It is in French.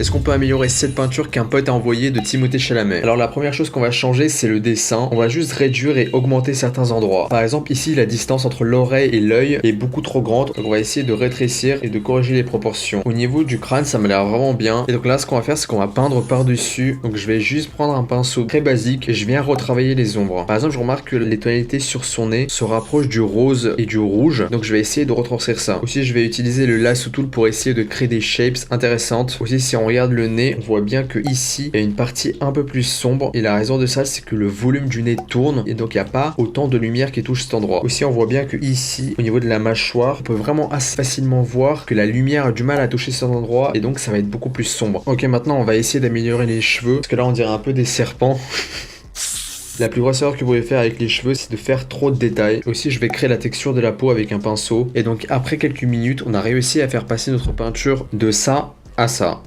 Est-ce qu'on peut améliorer cette peinture qu'un pote a envoyée de Timothée Chalamet? Alors la première chose qu'on va changer, c'est le dessin. On va juste réduire et augmenter certains endroits. Par exemple ici, la distance entre l'oreille et l'œil est beaucoup trop grande. Donc on va essayer de rétrécir et de corriger les proportions. Au niveau du crâne, ça m'a l'air vraiment bien. Et donc là, ce qu'on va faire, c'est qu'on va peindre par-dessus. Donc je vais juste prendre un pinceau très basique et je viens retravailler les ombres. Par exemple, je remarque que les tonalités sur son nez se rapprochent du rose et du rouge. Donc je vais essayer de retranscrire ça. Aussi, je vais utiliser le lasso tool pour essayer de créer des shapes intéressantes. Aussi, si on regarde le nez, on voit bien que ici, il y a une partie un peu plus sombre. Et la raison de ça, c'est que le volume du nez tourne. Et donc, il n'y a pas autant de lumière qui touche cet endroit. Aussi, on voit bien que ici, au niveau de la mâchoire, on peut vraiment assez facilement voir que la lumière a du mal à toucher cet endroit. Et donc, ça va être beaucoup plus sombre. Ok, maintenant, on va essayer d'améliorer les cheveux. Parce que là, on dirait un peu des serpents. La plus grosse erreur que vous pouvez faire avec les cheveux, c'est de faire trop de détails. Aussi, je vais créer la texture de la peau avec un pinceau. Et donc, après quelques minutes, on a réussi à faire passer notre peinture de ça à ça.